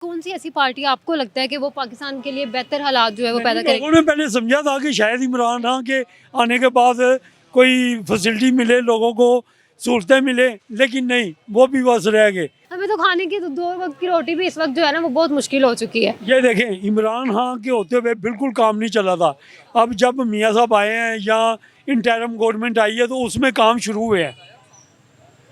कौन सी ऐसी पार्टी आपको लगता है कि वो पाकिस्तान के लिए बेहतर हालात जो है वो पैदा करेगी? लोगों ने पहले समझा था कि शायद इमरान खान के आने के बाद कोई फैसिलिटी मिले, लोगों को सहूलतें मिले, लेकिन नहीं, वो भी बस रह गए। हमें तो खाने की तो 2 वक्त की रोटी भी इस वक्त जो है ना वो बहुत मुश्किल हो चुकी है। ये देखें, इमरान खान के होते हुए बिल्कुल काम नहीं चला था। अब जब मियाँ साहब आए हैं या इंटरिम गवर्नमेंट आई है तो उसमें काम शुरू हुए हैं।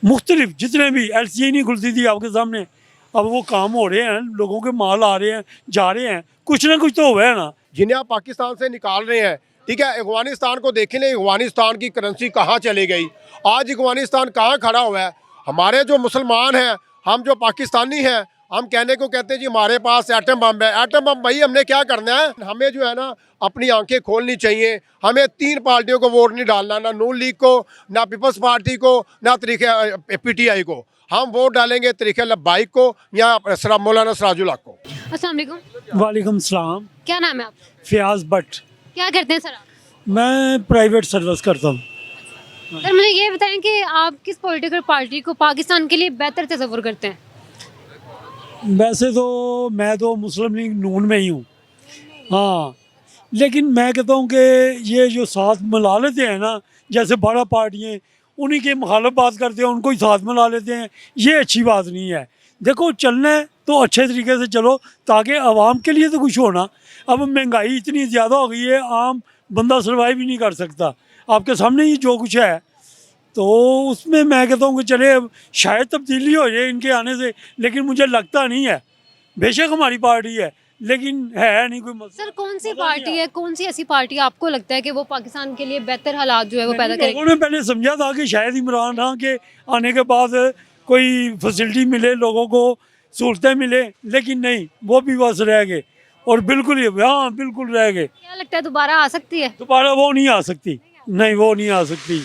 मुख्तलिफ जितने भी LCA नहीं खुलती थी आपके सामने, अब वो काम हो रहे हैं, लोगों के माल आ रहे हैं, जा रहे हैं, कुछ ना कुछ तो हुआ है ना। जिन्हें आप पाकिस्तान से निकाल रहे हैं, ठीक है, अफगानिस्तान को देखें लें, अफगानिस्तान की करेंसी कहाँ चली गई, आज अफगानिस्तान कहाँ खड़ा हुआ है। हमारे जो मुसलमान हैं, हम जो पाकिस्तानी हैं, हम कहने को कहते हैं जी हमारे पास एटम बम है। एटम बम भाई हमने क्या करना है, हमें जो है ना अपनी आंखें खोलनी चाहिए। हमें 3 पार्टियों को वोट नहीं डालना, ना नून लीग को, ना पीपल्स पार्टी को, ना तरीके PTI को। हम वोट डालेंगे तरीके लब्बाइक को या मौलाना सिराजुल हक को। अस्सलाम वालेकुम। वालेकुम सलाम। क्या नाम है आपका? फयाज भट्ट। क्या करते हैं सर आप? मैं प्राइवेट सर्विस करता हूँ। सर मुझे ये बताएं कि आप किस पॉलिटिकल पार्टी को पाकिस्तान के लिए बेहतर तस्वुर करते हैं? वैसे तो मैं तो मुस्लिम लीग नून में ही हूँ, हाँ, लेकिन मैं कहता हूँ कि ये जो साथ मिला लेते हैं ना, जैसे बड़ा पार्टियाँ उन्हीं के मुखालफ बात करते हैं, उनको ही साथ मिला लेते हैं, ये अच्छी बात नहीं है। देखो, चलना है तो अच्छे तरीके से चलो, ताकि आवाम के लिए तो कुछ होना। अब महंगाई इतनी ज़्यादा हो गई है, आम बंदा सर्वाइव ही नहीं कर सकता। आपके सामने ही जो कुछ है, तो उसमें मैं कहता हूँ कि चले शायद तब्दीली हो जाए इनके आने से, लेकिन मुझे लगता नहीं है। बेशक हमारी पार्टी है, लेकिन है नहीं कोई मसला। सर कौन सी पार्टी है, कौन सी ऐसी पार्टी आपको लगता है कि वो पाकिस्तान के लिए बेहतर हालात जो है वो पैदा करेगी? लोगों ने पहले समझा था कि शायद इमरान खान के आने के बाद कोई फैसिलिटी मिले, लोगों को सहूलतें मिले, लेकिन नहीं, वो भी बस रह गए। और बिल्कुल ही, हाँ, बिल्कुल रह गए। क्या लगता है दोबारा आ सकती है? दोबारा वो नहीं आ सकती, नहीं, वो नहीं आ सकती।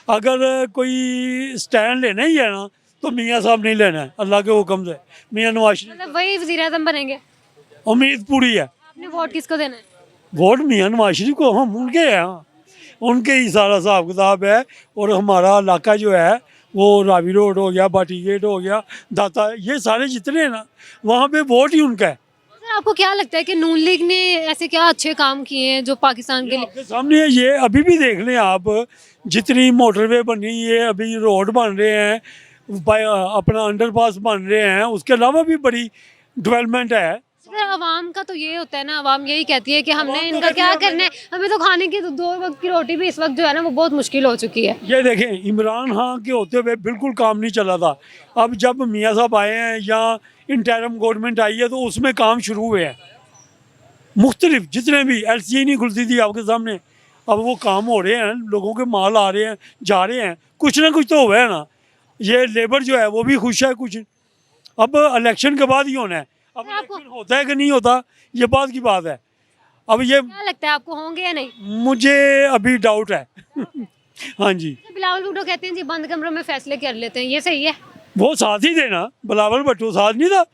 अगर कोई स्टैंड लेना ही है ना, तो मियाँ साहब नहीं लेना है, अल्लाह के हुक्म से। मियाँ नवाज शरीफ, मतलब वही वज़ीर आज़म बनेंगे? उम्मीद पूरी है। आपने वोट किसको देना है? वोट मियाँ नवाज शरीफ को, हम उनके हैं, हाँ, उनके ही सारा हिसाब किताब है। और हमारा इलाका जो है वो रावी रोड हो गया, बाटी गेट हो गया, दाता, ये सारे जितने हैं ना, वहाँ पे वोट ही उनका है। सर आपको क्या लगता है कि नून लीग ने ऐसे क्या अच्छे काम किए हैं जो पाकिस्तान के लिए? आपके सामने है, ये अभी भी देख लें आप, जितनी मोटरवे बनी है, अभी रोड बन रहे हैं, अपना अंडरपास बन रहे हैं, उसके अलावा भी बड़ी डेवलपमेंट है। सर आवाम का तो ये होता है ना, आवाम यही कहती है कि हमने आवाम तो इनका कहती क्या है करना है, हमें तो खाने की तो 2 वक्त की रोटी भी इस वक्त जो है ना वो बहुत मुश्किल हो चुकी है। ये देखें, इमरान खान के होते हुए बिल्कुल काम नहीं चला था। अब जब मियाँ साहब आए हैं या इंटरिम गवर्नमेंट आई है तो उसमें काम शुरू हुए हैं। मुख्तलिफ जितने भी LCA नहीं खुलती थी आपके सामने, अब वो काम हो रहे हैं, लोगों के माल आ रहे हैं, जा रहे हैं, कुछ ना कुछ तो हुआ है ना। ये लेबर जो है वो भी खुश है कुछ। अब इलेक्शन के बाद ही होना है। अब इलेक्शन होता है कि नहीं होता, ये बात की बात है। अब ये क्या लगता है आपको होंगे या नहीं? मुझे अभी डाउट है। हाँ जी, तो बिलावल भुट्टो कहते हैं जी बंद कमरों में फैसले कर लेते हैं, ये सही है? वो साथ ही थे ना, बिलावल भुट्टो साथ नहीं था।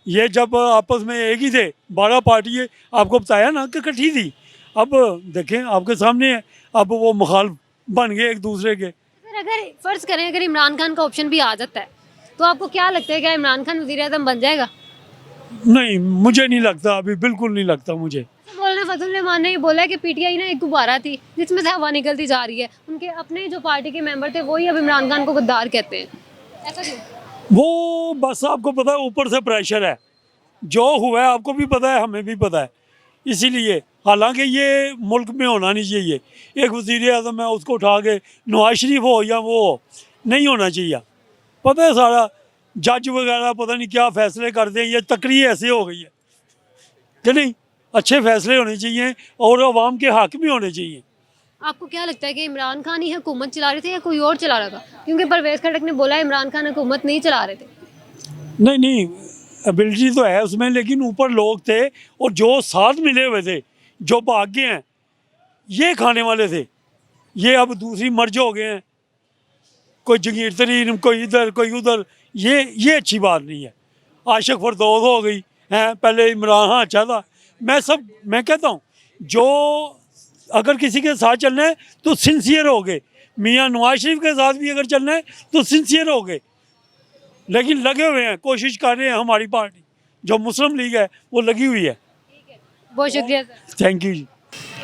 ये जब आपस में एक ही थे, 12 पार्टी आपको बताया ना कि इकट्ठी थी। अब देखें आपके सामने है, अब वो मुखालिफ बन गए एक दूसरे के। सर अगर फर्ज करें अगर इमरान खान का ऑप्शन भी आ जाता है तो आपको क्या लगता है क्या इमरान खान वज़ीर आज़म बन जाएगा? नहीं, मुझे नहीं लगता, अभी बिल्कुल नहीं लगता मुझे। मौलाना फजल रहमान ने ये बोला है कि PTI ना एक गुब्बारा थी जिसमें से हवा निकलती जा रही है, उनके अपने जो पार्टी के मेंबर थे वही अब इमरान खान को गद्दार कहते हैं, ऐसा क्यों? वो बस आपको पता है, ऊपर से प्रेशर है, जो हुआ है आपको भी पता है, हमें भी पता है, इसीलिए। हालांकि ये मुल्क में होना नहीं चाहिए। एक वज़ीर आज़म है, उसको उठा के नवाज शरीफ हो या वो हो, नहीं होना चाहिए। पता है सारा जज वगैरह पता नहीं क्या फ़ैसले करते हैं, ये तकरीर ऐसे हो गई है कि नहीं। अच्छे फ़ैसले होने चाहिए और आवाम के हक भी होने चाहिए। आपको क्या लगता है कि इमरान खान ही हुकूमत चला रहे थे या कोई और चला रहा था? क्योंकि परवेज़ खटक ने बोला इमरान खान हुकूमत नहीं चला रहे थे। नहीं नहीं, एबिलिटी तो है उसमें, लेकिन ऊपर लोग थे और जो साथ मिले हुए थे, जो भाग गए हैं, ये खाने वाले थे। ये अब दूसरी मर्ज हो गए हैं, कोई जगीर तरीन, कोई इधर कोई उधर, ये अच्छी बात नहीं है। आशिक फरदौस हो गई हैं, पहले इमरान खान अच्छा था। मैं कहता हूँ, जो अगर किसी के साथ चलना है तो सिंसियर हो गए। मियाँ नवाज शरीफ के साथ भी अगर चलना है तो सिंसियर हो गए, लेकिन लगे हुए हैं, कोशिश कर रहे हैं हमारी पार्टी, जो मुस्लिम लीग है वो लगी हुई है। बहुत शुक्रिया सर। थैंक यू जी।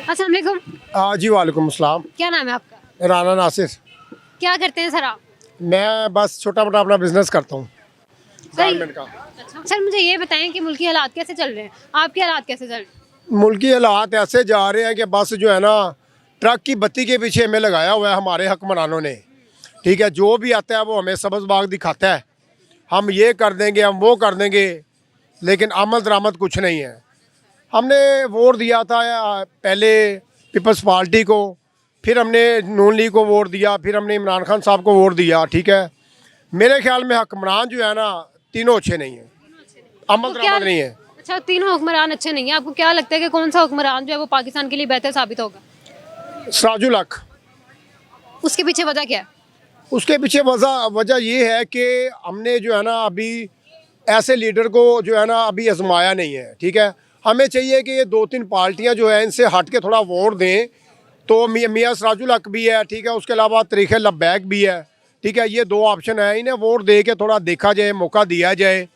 अस्सलाम वालेकुम, जी वालेकुम अस्सलाम। क्या नाम है आपका? राना नासिर। क्या करते हैं सर आप? मैं बस छोटा मोटा अपना बिजनेस करता हूँ गारमेंट का। अच्छा सर, मुझे ये बताएं कि मुल्की हालात कैसे चल रहे हैं, आपके हालात कैसे चल रहे हैं? मुल्की हालात ऐसे जा रहे हैं कि बस जो है ना ट्रक की बत्ती के पीछे हमें लगाया हुआ है हमारे हुक्मरानों ने। ठीक है, जो भी आता है वो हमें सब्ज़ बाग दिखाता है, हम ये कर देंगे, हम वो कर देंगे, लेकिन अमल दरामद कुछ नहीं है। हमने वोट दिया था पहले पीपल्स पार्टी को, फिर हमने नून लीग को वोट दिया, फिर हमने इमरान खान साहब को वोट दिया। ठीक है, मेरे ख्याल में हुक्मरान जो है ना तीनों अच्छे नहीं हैं, अमल तो क्या- दरामद नहीं है। अच्छा, तीनों हुक्मरान अच्छे नहीं हैं, आपको क्या लगता है कि कौन सा हुक्मरान जो है वो पाकिस्तान के लिए बेहतर साबित होगा? सराजुल हक। उसके पीछे वजह क्या है? उसके पीछे वजह ये है कि हमने जो है ना अभी ऐसे लीडर को जो है ना अभी आजमाया नहीं है। ठीक है, हमें चाहिए कि ये 2-3 पार्टियां जो है इनसे हट के थोड़ा वोट दें। तो मियाँ सराजुल हक भी है, ठीक है, उसके अलावा तरीक़े लब्बैक भी है। ठीक है, ये 2 ऑप्शन है, इन्हें वोट दे के थोड़ा देखा जाए, मौका दिया जाए।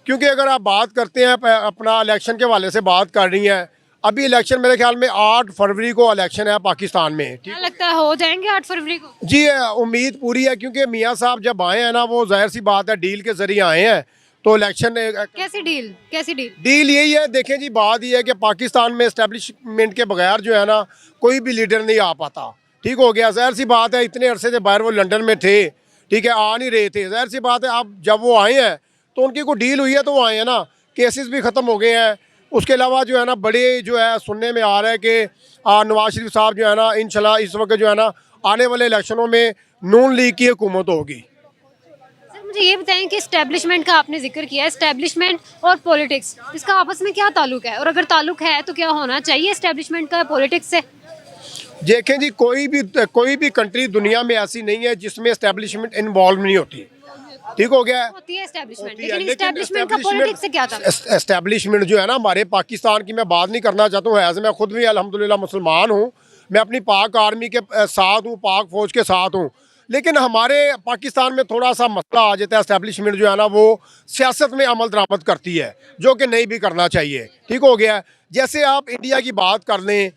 क्योंकि अगर आप बात करते हैं अपना इलेक्शन के हवाले से बात कर रही हैं, अभी इलेक्शन मेरे ख्याल में 8 फरवरी को इलेक्शन है पाकिस्तान में। क्या लगता है हो जाएंगे 8 फरवरी को? जी उम्मीद पूरी है, क्योंकि मियाँ साहब जब आए हैं ना वो जाहिर सी बात है डील के ज़रिए आए हैं, तो इलेक्शन कैसी डील, कैसी डील? डील यही है। देखें जी, बात ये है कि पाकिस्तान में इस्टेब्लिशमेंट के बगैर जो है ना कोई भी लीडर नहीं आ पाता। ठीक हो गया, जाहिर सी बात है इतने अरसे से बाहर वो लंदन में थे, ठीक है, आ नहीं रहे थे। जाहिर सी बात है अब जब वो आए हैं तो उनकी कोई डील हुई है तो वो आए हैं ना, केसेस भी ख़त्म हो गए हैं। उसके अलावा जो है ना बड़े जो है सुनने में आ रहा है कि नवाज शरीफ साहब जो है ना इंशाल्लाह इस वक्त जो है ना आने वाले इलेक्शनों में नून लीग की हुकूमत होगी। सर मुझे ये बताएं कि इस्टेब्लिशमेंट का आपने जिक्र किया, इस्टेब्लिशमेंट और पॉलिटिक्स, इसका आपस में क्या ताल्लुक है, और अगर ताल्लुक है तो क्या होना चाहिए इस्टेब्लिशमेंट का पॉलिटिक्स से? देखें जी, कोई भी कंट्री दुनिया में ऐसी नहीं है जिसमें इस्टेब्लिशमेंट इन्वॉल्व नहीं होती। ठीक हो गया, होती है इस्टेब्लिशमेंट, होती है, लेकिन लेकिन इस्टेब्लिशमेंट का पॉलिटिक्स से क्या ताल्लुक? एस्टेब्लिशमेंट जो है ना हमारे पाकिस्तान की मैं बात नहीं करना चाहता हूँ, एज मैं खुद भी अल्हम्दुलिल्लाह मुसलमान हूँ, मैं अपनी पाक आर्मी के साथ हूँ, पाक फ़ौज के साथ हूँ। लेकिन हमारे पाकिस्तान में थोड़ा सा मसला आ जाता है, एस्टेब्लिशमेंट जो है ना वो सियासत में अमल दरामद करती है, जो कि नहीं भी करना चाहिए। ठीक हो गया, जैसे आप इंडिया की बात कर लें,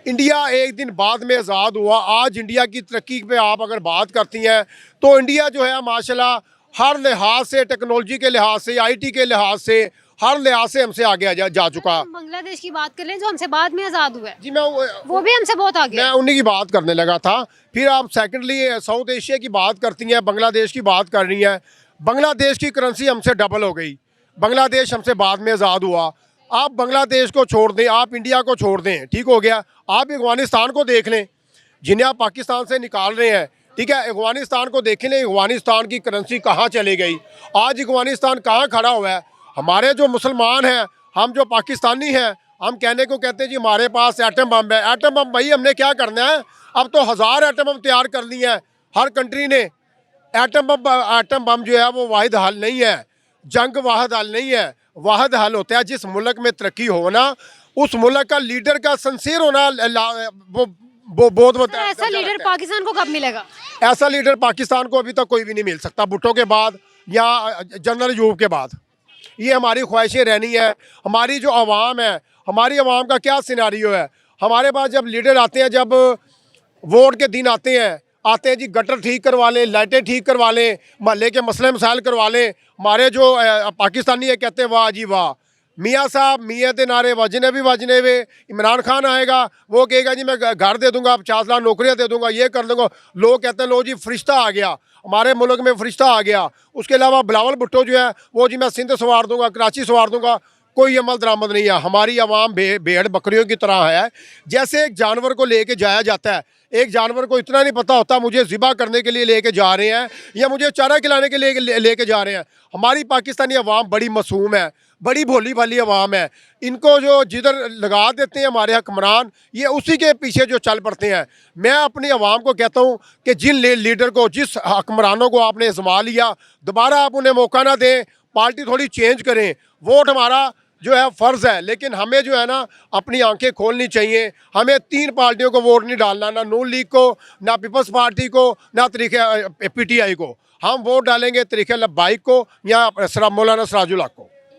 इंडिया एक दिन बाद में आज़ाद हुआ, आज इंडिया की तरक्की पे आप अगर बात करती हैं तो इंडिया जो है माशाल्लाह हर लिहाज से, टेक्नोलॉजी के लिहाज से, आईटी के लिहाज से, हर लिहाज से हमसे आगे जा चुका। हम बांग्लादेश की बात कर लें जो हमसे बाद में आज़ाद हुआ है, जी मैं वो भी हमसे बहुत आगे मैं है। उन्हीं की बात करने लगा था। फिर आप सेकेंडली साउथ एशिया की बात करती हैं, बांग्लादेश की बात कर रही हैं। बांग्लादेश की करेंसी हमसे डबल हो गई, बांग्लादेश हमसे बाद में आज़ाद हुआ। आप बांग्लादेश को छोड़ दें, आप इंडिया को छोड़ दें, ठीक हो गया, आप अफगानिस्तान को देख लें जिन्हें आप पाकिस्तान से निकाल रहे हैं। ठीक है, अफगानिस्तान को देख लें, अफगानिस्तान की करेंसी कहाँ चली गई, आज अफगानिस्तान कहाँ खड़ा हुआ है। हमारे जो मुसलमान हैं, हम जो पाकिस्तानी हैं, हम कहने को कहते हैं जी हमारे पास एटम बम है। एटम बम भाई हमने क्या करना है, अब तो 1000 एटम बम तैयार कर लिए हैं हर कंट्री ने। एटम बम जो है वो वाहिद हल नहीं है, जंग वाहिद हल नहीं है। वाहिद हल होता है जिस मुल्क में तरक्की होना, उस मुल्क का लीडर का सिंसियर होना, वो बहुत सर, ऐसा लीडर पाकिस्तान को कब मिलेगा? ऐसा लीडर पाकिस्तान को अभी तक कोई भी नहीं मिल सकता, भुट्टो के बाद या जनरल यूब के बाद। ये हमारी ख्वाहिशें रहनी है। हमारी जो आवाम है, हमारी आवाम का क्या सिनारियो है, हमारे पास जब लीडर आते हैं, जब वोट के दिन आते हैं जी गटर ठीक करवा लें, लाइटें ठीक करवा लें, महल्ले के मसले मसाइल करवा लें। हमारे जो पाकिस्तानी है कहते हैं वाह जी वाह, मियाँ साहब मियाँ के नारे वजने वे। इमरान खान आएगा, वो कहेगा जी मैं घर दे दूंगा, 50 लाख नौकरियाँ दे दूंगा, ये कर दूंगा। लोग कहते हैं लो जी फरिश्ता आ गया, हमारे मुल्क में फरिश्ता आ गया। उसके अलावा बिलावल भुट्टो जो है वो जी मैं सिंध सवार दूंगा, कराची सवार दूंगा। कोई अमल दरामद नहीं है। हमारी आवाम भेड़ बकरियों की तरह है। जैसे एक जानवर को लेके जाया जाता है, एक जानवर को इतना नहीं पता होता मुझे ज़िबा करने के लिए लेके जा रहे हैं या मुझे चारा खिलाने के लिए लेके जा रहे हैं। हमारी पाकिस्तानी अवाम बड़ी मासूम है, बड़ी भोली भाली अवाम है। इनको जो जिधर लगा देते हैं हमारे हुक्मरान, ये उसी के पीछे जो चल पड़ते हैं। मैं अपनी अवाम को कहता हूँ कि जिन लीडर को, जिस हुक्मरानों को आपने आजमा लिया, दोबारा आप उन्हें मौका ना दें, पार्टी थोड़ी चेंज करें। वोट हमारा जो है फ़र्ज़ है, लेकिन हमें जो है ना अपनी आंखें खोलनी चाहिए। हमें 3 पार्टियों को वोट नहीं डालना, ना नून लीग को, ना पीपल्स पार्टी को, ना तरीके PTI को। हम वोट डालेंगे तरीके लब्बाइक को या मौलाना सराजुल हक को।